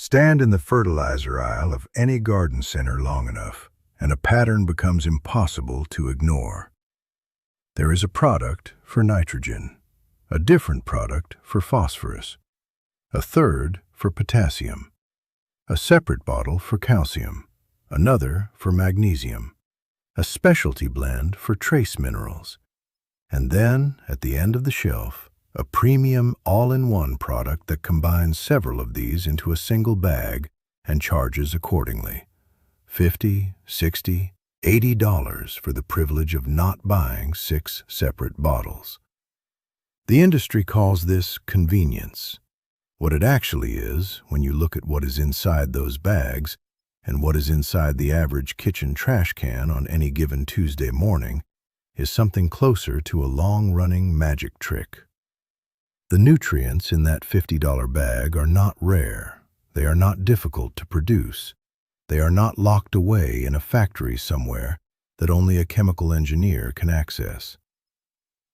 Stand in the fertilizer aisle of any garden center long enough, and a pattern becomes impossible to ignore. There is a product for nitrogen, a different product for phosphorus, a third for potassium, a separate bottle for calcium, another for magnesium, a specialty blend for trace minerals, and then, at the end of the shelf, a premium all-in-one product that combines several of these into a single bag and charges accordingly. $50, $60, $80 for the privilege of not buying 6 separate bottles. The industry calls this convenience. What it actually is, when you look at what is inside those bags and what is inside the average kitchen trash can on any given Tuesday morning, is something closer to a long-running magic trick. The nutrients in that $50 bag are not rare. They are not difficult to produce. They are not locked away in a factory somewhere that only a chemical engineer can access.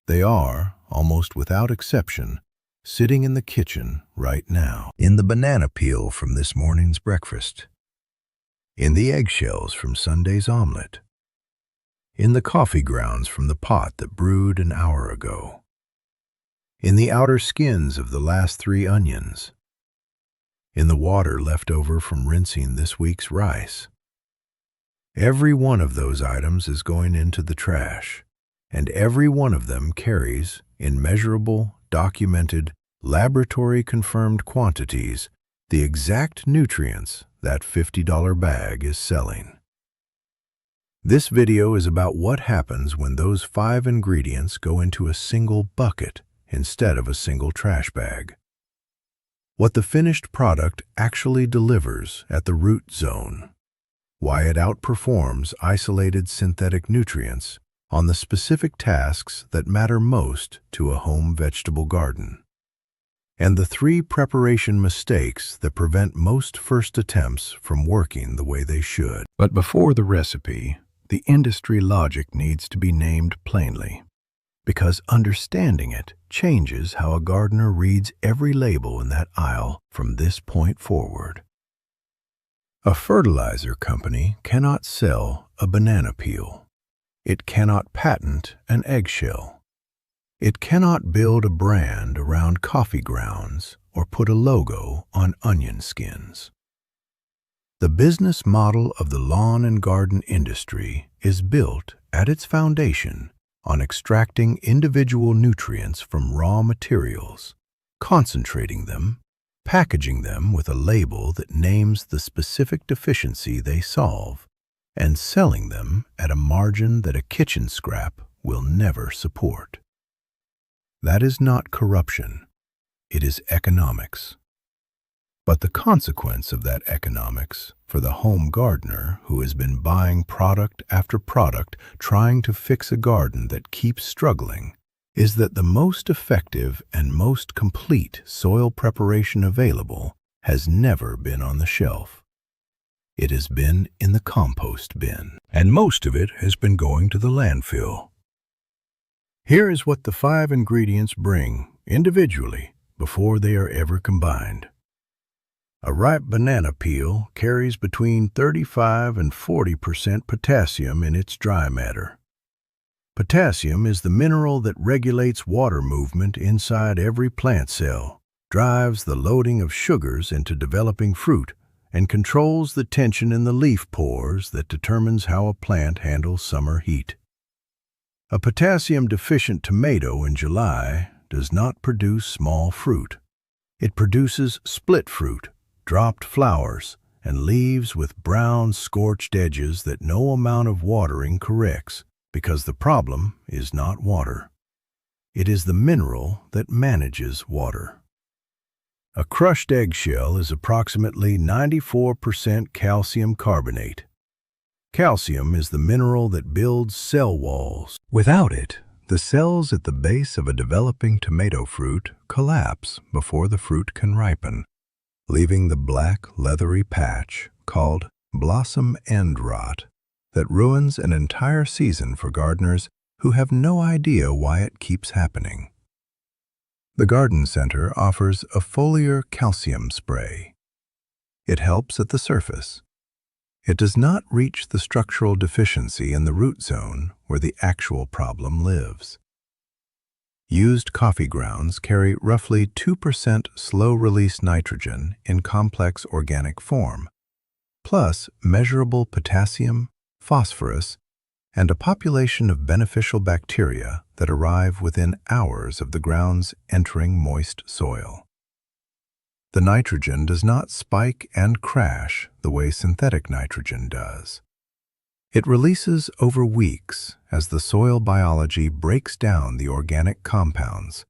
They are, almost without exception, sitting in the kitchen right now. In the banana peel from this morning's breakfast. In the eggshells from Sunday's omelet. In the coffee grounds from the pot that brewed an hour ago. In the outer skins of the last 3 onions. In the water left over from rinsing this week's rice. Every one of those items is going into the trash, and every one of them carries, in measurable, documented, laboratory-confirmed quantities, the exact nutrients that $50 bag is selling. This video is about what happens when those 5 ingredients go into a single bucket instead of a single trash bag. What the finished product actually delivers at the root zone. Why it outperforms isolated synthetic nutrients on the specific tasks that matter most to a home vegetable garden. And the 3 preparation mistakes that prevent most first attempts from working the way they should. But before the recipe, the industry logic needs to be named plainly, because understanding it changes how a gardener reads every label in that aisle from this point forward. A fertilizer company cannot sell a banana peel. It cannot patent an eggshell. It cannot build a brand around coffee grounds or put a logo on onion skins. The business model of the lawn and garden industry is built at its foundation on extracting individual nutrients from raw materials, concentrating them, packaging them with a label that names the specific deficiency they solve, and selling them at a margin that a kitchen scrap will never support. That is not corruption, it is economics. But the consequence of that economics for the home gardener who has been buying product after product trying to fix a garden that keeps struggling is that the most effective and most complete soil preparation available has never been on the shelf. It has been in the compost bin, and most of it has been going to the landfill. Here is what the 5 ingredients bring, individually, before they are ever combined. A ripe banana peel carries between 35 and 40% potassium in its dry matter. Potassium is the mineral that regulates water movement inside every plant cell, drives the loading of sugars into developing fruit, and controls the tension in the leaf pores that determines how a plant handles summer heat. A potassium-deficient tomato in July does not produce small fruit. It produces split fruit, dropped flowers, and leaves with brown, scorched edges that no amount of watering corrects, because the problem is not water. It is the mineral that manages water. A crushed eggshell is approximately 94% calcium carbonate. Calcium is the mineral that builds cell walls. Without it, the cells at the base of a developing tomato fruit collapse before the fruit can ripen, leaving the black, leathery patch called blossom end rot that ruins an entire season for gardeners who have no idea why it keeps happening. The garden center offers a foliar calcium spray. It helps at the surface. It does not reach the structural deficiency in the root zone where the actual problem lives. Used coffee grounds carry roughly 2% slow-release nitrogen in complex organic form, plus measurable potassium, phosphorus, and a population of beneficial bacteria that arrive within hours of the grounds entering moist soil. The nitrogen does not spike and crash the way synthetic nitrogen does. It releases over weeks as the soil biology breaks down the organic compounds,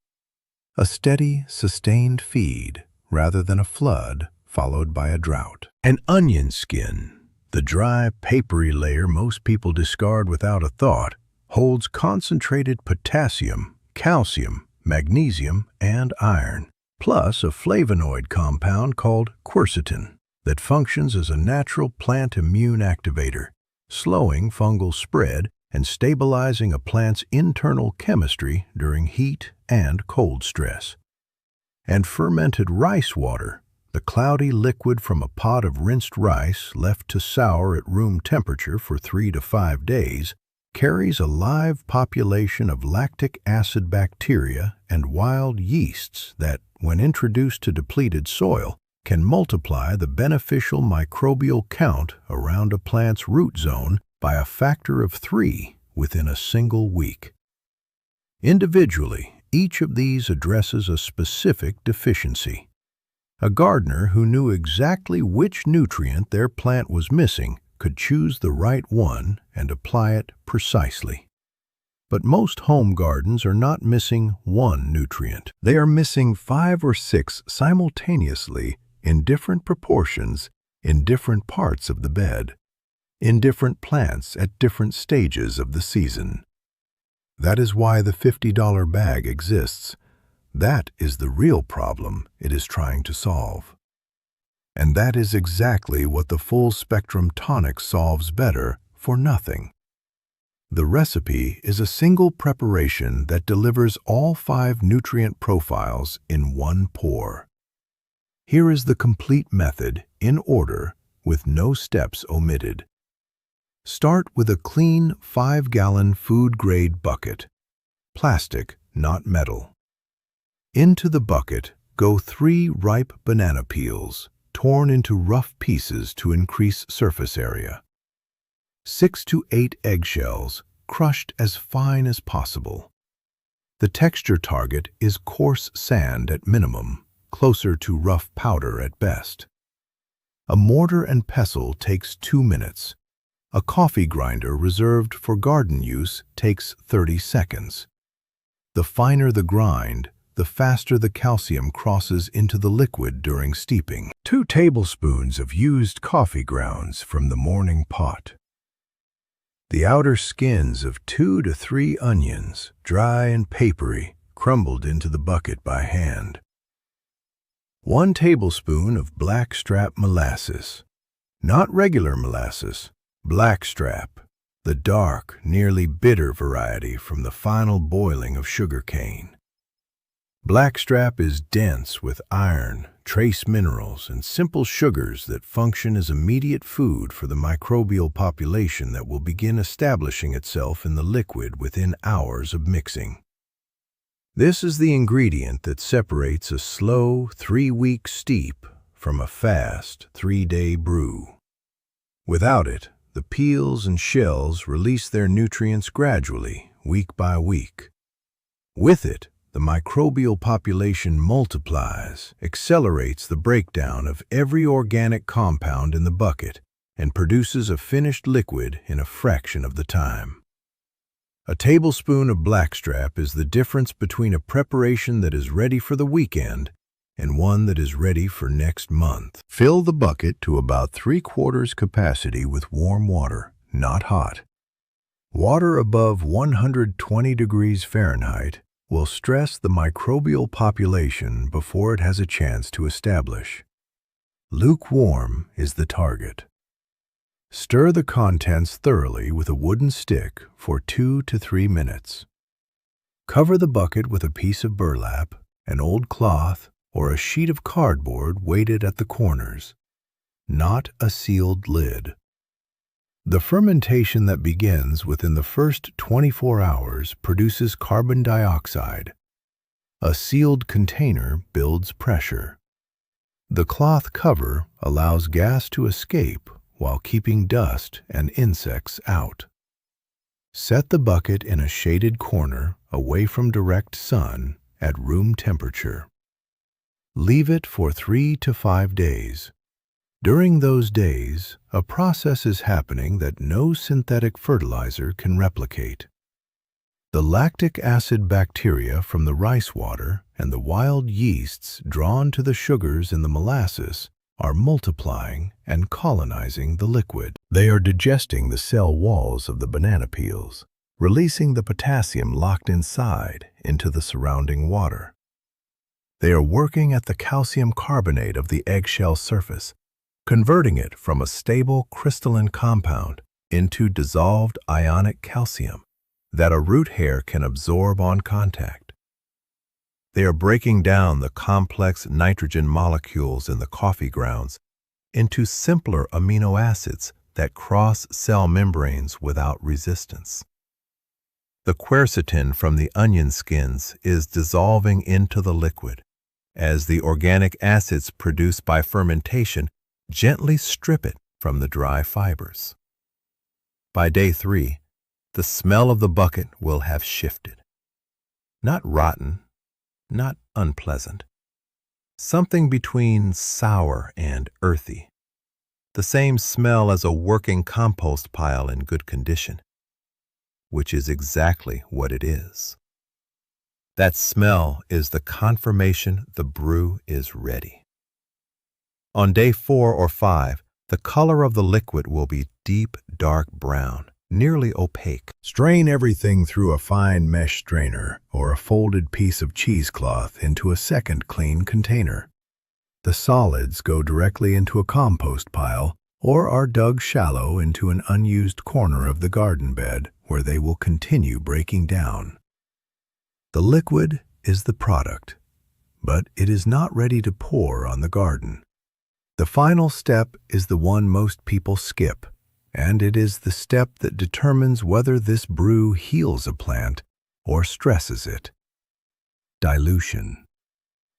a steady, sustained feed rather than a flood followed by a drought. An onion skin, the dry, papery layer most people discard without a thought, holds concentrated potassium, calcium, magnesium, and iron, plus a flavonoid compound called quercetin that functions as a natural plant immune activator, slowing fungal spread and stabilizing a plant's internal chemistry during heat and cold stress. And fermented rice water, the cloudy liquid from a pot of rinsed rice left to sour at room temperature for 3 to 5 days, carries a live population of lactic acid bacteria and wild yeasts that, when introduced to depleted soil, can multiply the beneficial microbial count around a plant's root zone by a factor of 3 within a single week. Individually, each of these addresses a specific deficiency. A gardener who knew exactly which nutrient their plant was missing could choose the right one and apply it precisely. But most home gardens are not missing one nutrient. They are missing 5 or 6 simultaneously in different proportions in different parts of the bed, in different plants at different stages of the season. That is why the $50 bag exists. That is the real problem it is trying to solve. And that is exactly what the full-spectrum tonic solves better for nothing. The recipe is a single preparation that delivers all 5 nutrient profiles in one pour. Here is the complete method, in order, with no steps omitted. Start with a clean 5-gallon food-grade bucket, plastic, not metal. Into the bucket go 3 ripe banana peels, torn into rough pieces to increase surface area. 6 to 8 eggshells, crushed as fine as possible. The texture target is coarse sand at minimum, closer to rough powder at best. A mortar and pestle takes 2 minutes. A coffee grinder reserved for garden use takes 30 seconds. The finer the grind, the faster the calcium crosses into the liquid during steeping. 2 tablespoons of used coffee grounds from the morning pot. The outer skins of 2 to 3 onions, dry and papery, crumbled into the bucket by hand. 1 tablespoon of blackstrap molasses. Not regular molasses, blackstrap, the dark, nearly bitter variety from the final boiling of sugar cane. Blackstrap is dense with iron, trace minerals, and simple sugars that function as immediate food for the microbial population that will begin establishing itself in the liquid within hours of mixing. This is the ingredient that separates a slow 3-week steep from a fast 3-day brew. Without it, the peels and shells release their nutrients gradually, week by week. With it, the microbial population multiplies, accelerates the breakdown of every organic compound in the bucket, and produces a finished liquid in a fraction of the time. A tablespoon of blackstrap is the difference between a preparation that is ready for the weekend and one that is ready for next month. Fill the bucket to about 3/4 capacity with warm water, not hot. Water above 120 degrees Fahrenheit will stress the microbial population before it has a chance to establish. Lukewarm is the target. Stir the contents thoroughly with a wooden stick for 2 to 3 minutes. Cover the bucket with a piece of burlap, an old cloth, or a sheet of cardboard weighted at the corners. not a sealed lid. The fermentation that begins within the first 24 hours produces carbon dioxide. A sealed container builds pressure. The cloth cover allows gas to escape while keeping dust and insects out. Set the bucket in a shaded corner away from direct sun at room temperature. Leave it for 3 to 5 days. During those days, a process is happening that no synthetic fertilizer can replicate. The lactic acid bacteria from the rice water and the wild yeasts drawn to the sugars in the molasses are multiplying and colonizing the liquid. They are digesting the cell walls of the banana peels, releasing the potassium locked inside into the surrounding water. They are working at the calcium carbonate of the eggshell surface, converting it from a stable crystalline compound into dissolved ionic calcium that a root hair can absorb on contact. They are breaking down the complex nitrogen molecules in the coffee grounds into simpler amino acids that cross cell membranes without resistance. The quercetin from the onion skins is dissolving into the liquid as the organic acids produced by fermentation gently strip it from the dry fibers. By day 3, the smell of the bucket will have shifted. Not rotten, not unpleasant. Something between sour and earthy. The same smell as a working compost pile in good condition, which is exactly what it is. That smell is the confirmation the brew is ready. On day 4 or 5, the color of the liquid will be deep, dark brown, nearly opaque. Strain everything through a fine mesh strainer or a folded piece of cheesecloth into a second clean container. The solids go directly into a compost pile or are dug shallow into an unused corner of the garden bed where they will continue breaking down. The liquid is the product, but it is not ready to pour on the garden. The final step is the one most people skip, and it is the step that determines whether this brew heals a plant or stresses it. Dilution.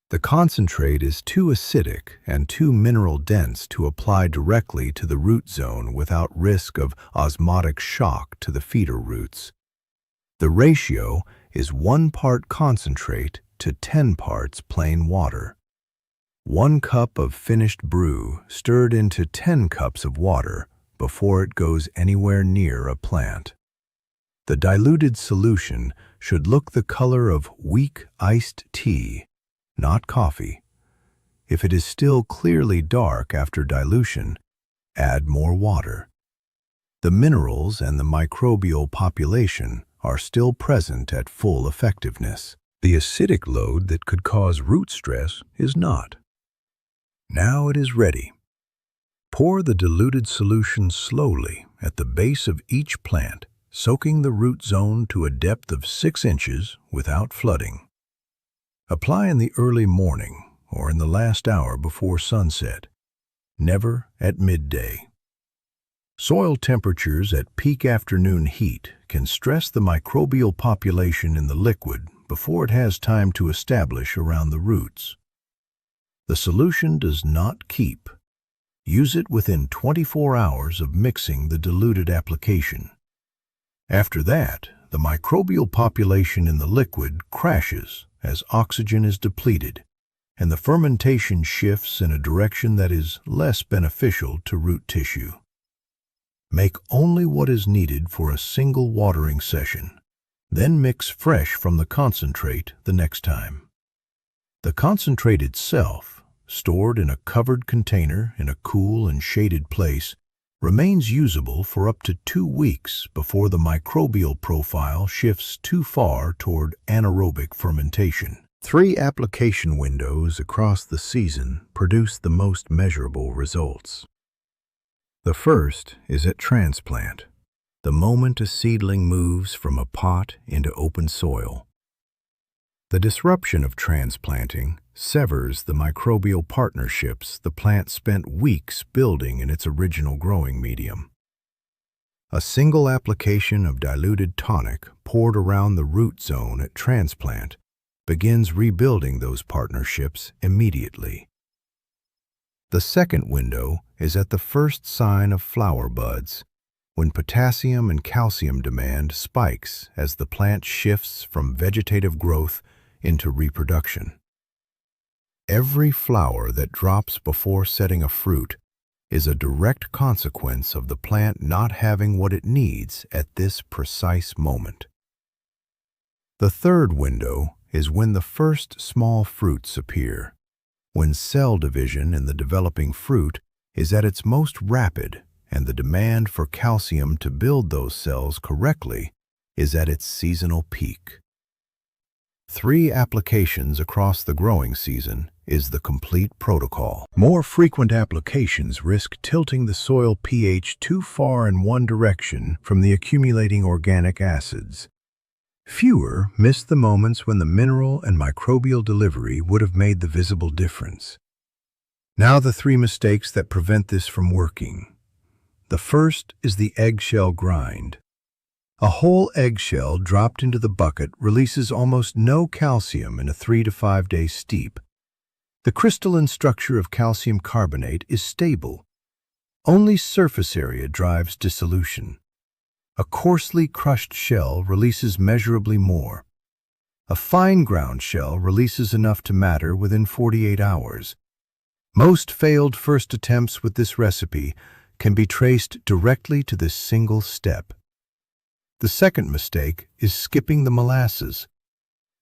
The concentrate is too acidic and too mineral-dense to apply directly to the root zone without risk of osmotic shock to the feeder roots. The ratio is 1 part concentrate to 10 parts plain water. 1 cup of finished brew stirred into 10 cups of water before it goes anywhere near a plant. The diluted solution should look the color of weak iced tea, not coffee. If it is still clearly dark after dilution, add more water. The minerals and the microbial population are still present at full effectiveness. The acidic load that could cause root stress is not. Now it is ready. Pour the diluted solution slowly at the base of each plant, soaking the root zone to a depth of 6 inches without flooding. Apply in the early morning or in the last hour before sunset, never at midday. Soil temperatures at peak afternoon heat can stress the microbial population in the liquid before it has time to establish around the roots. The solution does not keep. Use it within 24 hours of mixing the diluted application. After that, the microbial population in the liquid crashes as oxygen is depleted, and the fermentation shifts in a direction that is less beneficial to root tissue. Make only what is needed for a single watering session, then mix fresh from the concentrate the next time. The concentrate itself, stored in a covered container in a cool and shaded place, remains usable for up to 2 weeks before the microbial profile shifts too far toward anaerobic fermentation. 3 application windows across the season produce the most measurable results. The first is at transplant, the moment a seedling moves from a pot into open soil. The disruption of transplanting severs the microbial partnerships the plant spent weeks building in its original growing medium. A single application of diluted tonic poured around the root zone at transplant begins rebuilding those partnerships immediately. The second window is at the first sign of flower buds, when potassium and calcium demand spikes as the plant shifts from vegetative growth into reproduction. Every flower that drops before setting a fruit is a direct consequence of the plant not having what it needs at this precise moment. The third window is when the first small fruits appear, when cell division in the developing fruit is at its most rapid and the demand for calcium to build those cells correctly is at its seasonal peak. 3 applications across the growing season is the complete protocol. More frequent applications risk tilting the soil pH too far in one direction from the accumulating organic acids. Fewer miss the moments when the mineral and microbial delivery would have made the visible difference. Now the 3 mistakes that prevent this from working. The first is the eggshell grind. A whole eggshell dropped into the bucket releases almost no calcium in a 3 to 5 day steep. The crystalline structure of calcium carbonate is stable. Only surface area drives dissolution. A coarsely crushed shell releases measurably more. A fine ground shell releases enough to matter within 48 hours. Most failed first attempts with this recipe can be traced directly to this single step. The second mistake is skipping the molasses.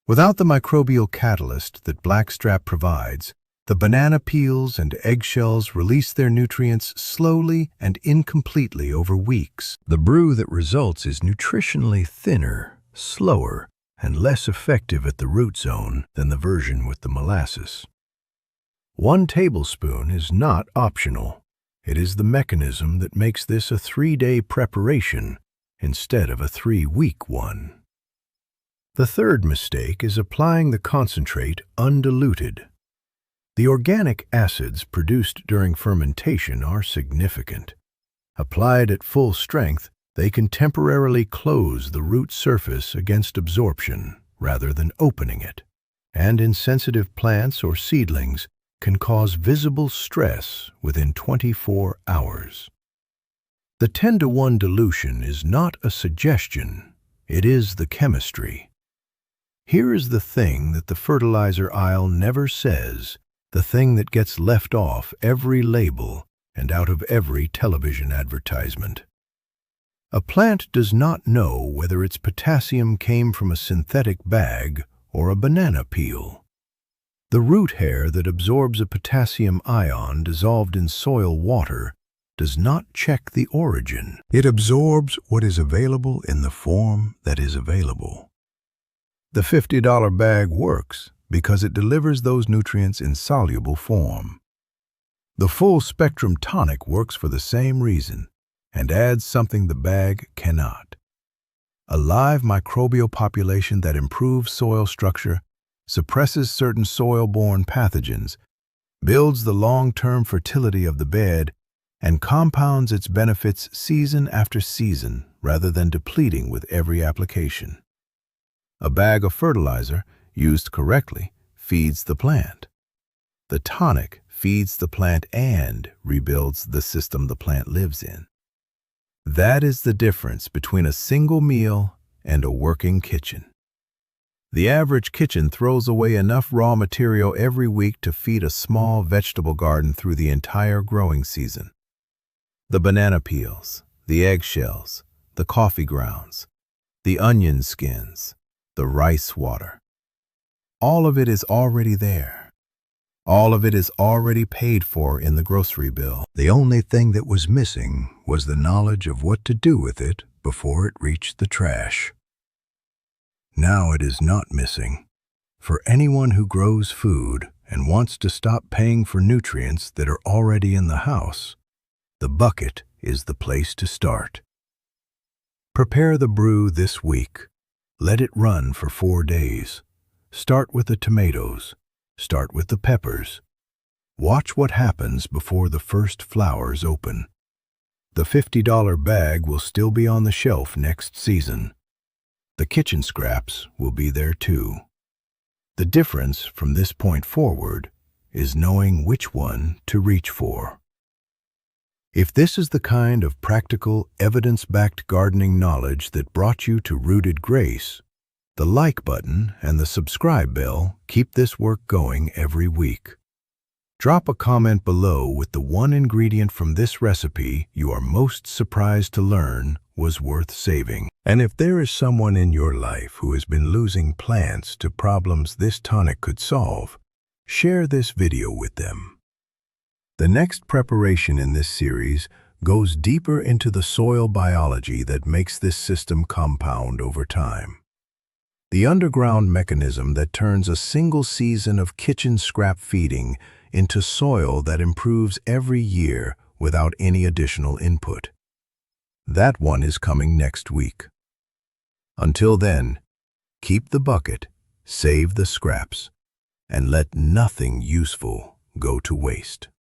Without the microbial catalyst that blackstrap provides, the banana peels and eggshells release their nutrients slowly and incompletely over weeks. The brew that results is nutritionally thinner, slower, and less effective at the root zone than the version with the molasses. 1 tablespoon is not optional. It is the mechanism that makes this a 3-day preparation instead of a 3-week one. The third mistake is applying the concentrate undiluted. The organic acids produced during fermentation are significant. Applied at full strength, they can temporarily close the root surface against absorption rather than opening it, and in sensitive plants or seedlings can cause visible stress within 24 hours. The 10-to-1 dilution is not a suggestion, it is the chemistry. Here is the thing that the fertilizer aisle never says, the thing that gets left off every label and out of every television advertisement. A plant does not know whether its potassium came from a synthetic bag or a banana peel. The root hair that absorbs a potassium ion dissolved in soil water does not check the origin. It absorbs what is available in the form that is available. The $50 bag works because it delivers those nutrients in soluble form. The full-spectrum tonic works for the same reason and adds something the bag cannot. A live microbial population that improves soil structure, suppresses certain soil-borne pathogens, builds the long-term fertility of the bed, and compounds its benefits season after season rather than depleting with every application. A bag of fertilizer, used correctly, feeds the plant. The tonic feeds the plant and rebuilds the system the plant lives in. That is the difference between a single meal and a working kitchen. The average kitchen throws away enough raw material every week to feed a small vegetable garden through the entire growing season. The banana peels, the eggshells, the coffee grounds, the onion skins, the rice water. All of it is already there. All of it is already paid for in the grocery bill. The only thing that was missing was the knowledge of what to do with it before it reached the trash. Now it is not missing. For anyone who grows food and wants to stop paying for nutrients that are already in the house, the bucket is the place to start. Prepare the brew this week. Let it run for 4 days. Start with the tomatoes. Start with the peppers. Watch what happens before the first flowers open. The $50 bag will still be on the shelf next season. The kitchen scraps will be there too. The difference from this point forward is knowing which one to reach for. If this is the kind of practical, evidence-backed gardening knowledge that brought you to Rooted Grace, the like button and the subscribe bell keep this work going every week. Drop a comment below with the one ingredient from this recipe you are most surprised to learn was worth saving. And if there is someone in your life who has been losing plants to problems this tonic could solve, share this video with them. The next preparation in this series goes deeper into the soil biology that makes this system compound over time. The underground mechanism that turns a single season of kitchen scrap feeding into soil that improves every year without any additional input. That one is coming next week. Until then, keep the bucket, save the scraps, and let nothing useful go to waste.